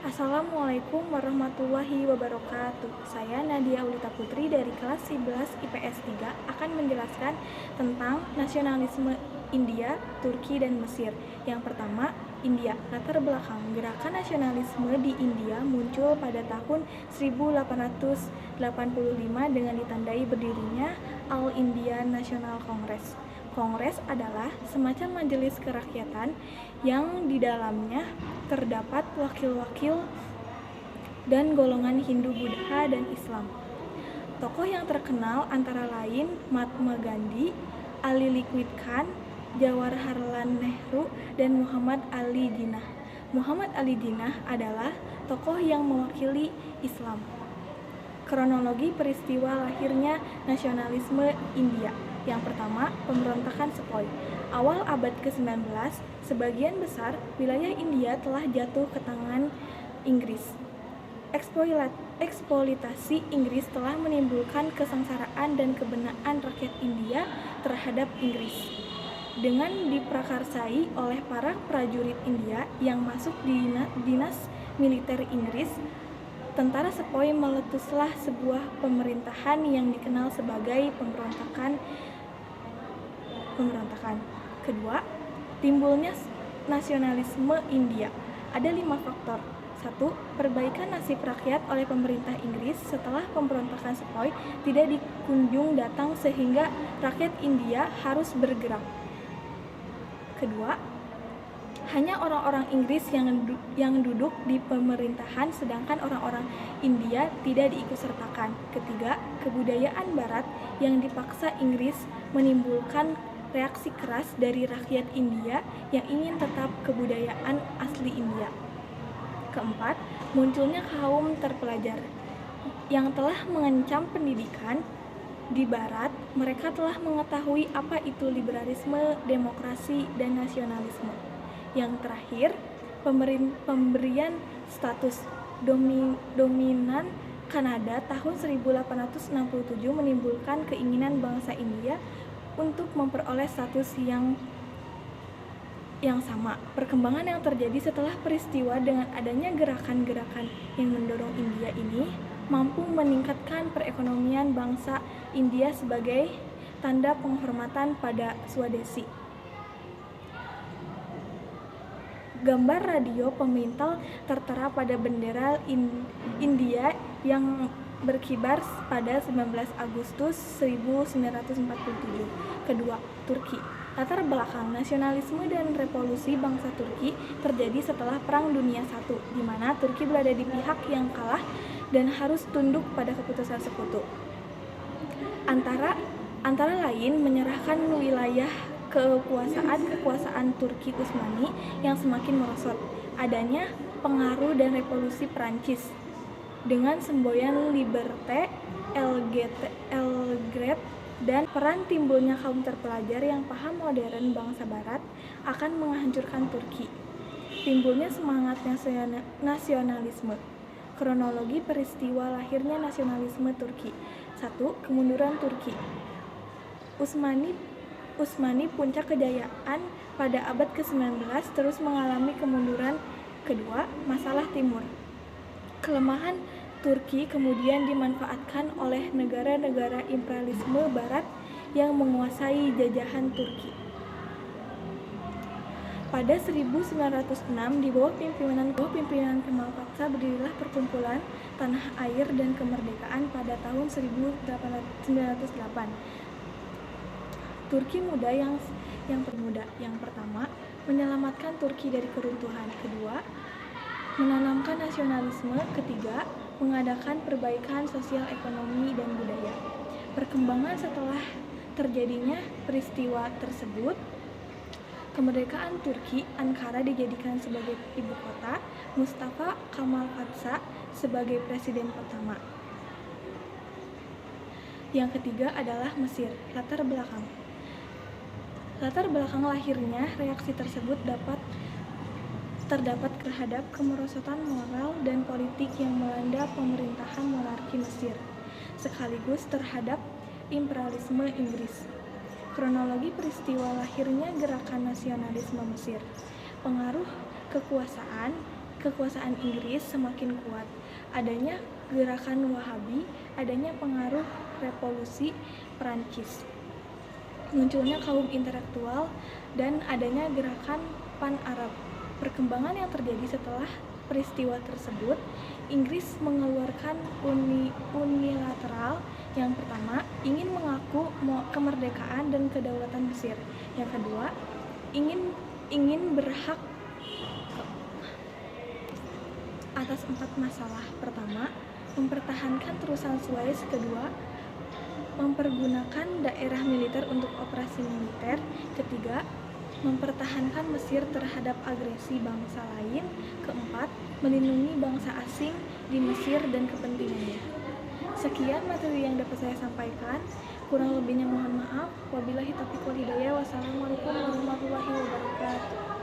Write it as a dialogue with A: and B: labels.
A: Assalamualaikum warahmatullahi wabarakatuh. Saya Nadia Ulita Putri dari kelas 11 IPS 3 akan menjelaskan tentang nasionalisme India, Turki, dan Mesir. Yang pertama, India. Latar belakang gerakan nasionalisme di India muncul pada tahun 1885 dengan ditandai berdirinya All India National Congress. Kongres adalah semacam majelis kerakyatan yang di dalamnya terdapat wakil-wakil dan golongan Hindu, Buddha, dan Islam. Tokoh yang terkenal antara lain Mahatma Gandhi, Ali Liquid Khan, Jawaharlal Nehru, dan Muhammad Ali Jinnah. Muhammad Ali Jinnah adalah tokoh yang mewakili Islam. Kronologi peristiwa lahirnya nasionalisme India. Yang pertama, pemberontakan Sepoy. Awal abad ke-19, sebagian besar wilayah India telah jatuh ke tangan Inggris. Eksploitasi Inggris telah menimbulkan kesengsaraan dan kebenaan rakyat India terhadap Inggris. Dengan diprakarsai oleh para prajurit India yang masuk di dinas militer Inggris, tentara Sepoy meletuslah sebuah pemerintahan yang dikenal sebagai pemberontakan. Kedua, timbulnya nasionalisme India. Ada 5 faktor. 1. Perbaikan nasib rakyat oleh pemerintah Inggris setelah pemberontakan Sepoy tidak dikunjung datang sehingga rakyat India harus bergerak. Kedua, hanya orang-orang Inggris yang duduk di pemerintahan sedangkan orang-orang India tidak diikutsertakan. Ketiga, kebudayaan Barat yang dipaksa Inggris menimbulkan reaksi keras dari rakyat India yang ingin tetap kebudayaan asli India. Keempat, munculnya kaum terpelajar yang telah mengancam pendidikan di Barat. Mereka telah mengetahui apa itu liberalisme, demokrasi, dan nasionalisme. Yang terakhir, pemberian status dominan Kanada tahun 1867 menimbulkan keinginan bangsa India untuk memperoleh status yang sama. Perkembangan yang terjadi setelah peristiwa dengan adanya gerakan-gerakan yang mendorong India ini mampu meningkatkan perekonomian bangsa India sebagai tanda penghormatan pada Swadesi. Gambar radio pemintal tertera pada bendera India yang berkibar pada 19 Agustus 1947. Kedua, Turki. Latar belakang nasionalisme dan revolusi bangsa Turki terjadi setelah Perang Dunia I, di mana Turki berada di pihak yang kalah dan harus tunduk pada keputusan sekutu. Antara lain menyerahkan wilayah kekuasaan Turki Utsmani yang semakin merosot, adanya pengaruh dan revolusi Perancis dengan semboyan Liberté, Elgrad, dan peran timbulnya kaum terpelajar yang paham modern bangsa Barat akan menghancurkan Turki. Timbulnya semangat nasionalisme. Kronologi peristiwa lahirnya nasionalisme Turki. 1. Kemunduran Turki. Utsmani puncak kejayaan pada abad ke-19 terus mengalami kemunduran. Kedua, masalah Timur. Kelemahan Turki kemudian dimanfaatkan oleh negara-negara imperialisme Barat yang menguasai jajahan Turki. Pada 1906, di bawah pimpinan Kemal Pasha berdirilah Perkumpulan Tanah Air dan Kemerdekaan pada tahun 1908. Turki muda yang pertama, menyelamatkan Turki dari keruntuhan. Kedua, menanamkan nasionalisme. Ketiga, mengadakan perbaikan sosial, ekonomi, dan budaya. Perkembangan setelah terjadinya peristiwa tersebut, kemerdekaan Turki, Ankara dijadikan sebagai ibu kota, Mustafa Kemal Pasha sebagai presiden pertama. Yang ketiga adalah Mesir. Latar belakang lahirnya reaksi tersebut terdapat terhadap kemerosotan moral dan politik yang melanda pemerintahan monarki Mesir, sekaligus terhadap imperialisme Inggris. Kronologi peristiwa lahirnya gerakan nasionalisme Mesir. Pengaruh kekuasaan kekuasaan Inggris semakin kuat. Adanya gerakan Wahabi, adanya pengaruh revolusi Perancis, munculnya kaum intelektual, dan adanya gerakan Pan-Arab. Perkembangan yang terjadi setelah peristiwa tersebut, Inggris mengeluarkan unilateral. Yang pertama, ingin mengaku kemerdekaan dan kedaulatan Mesir. Yang kedua, ingin berhak atas 4 masalah. Pertama, mempertahankan terusan Suez. Kedua, mempergunakan daerah militer untuk operasi militer. Ketiga, mempertahankan Mesir terhadap agresi bangsa lain. Keempat, melindungi bangsa asing di Mesir dan kepentingannya. Sekian materi yang dapat saya sampaikan. Kurang lebihnya mohon maaf. Wabillahi taufiq wal hidayah. Wassalamualaikum warahmatullahi wabarakatuh.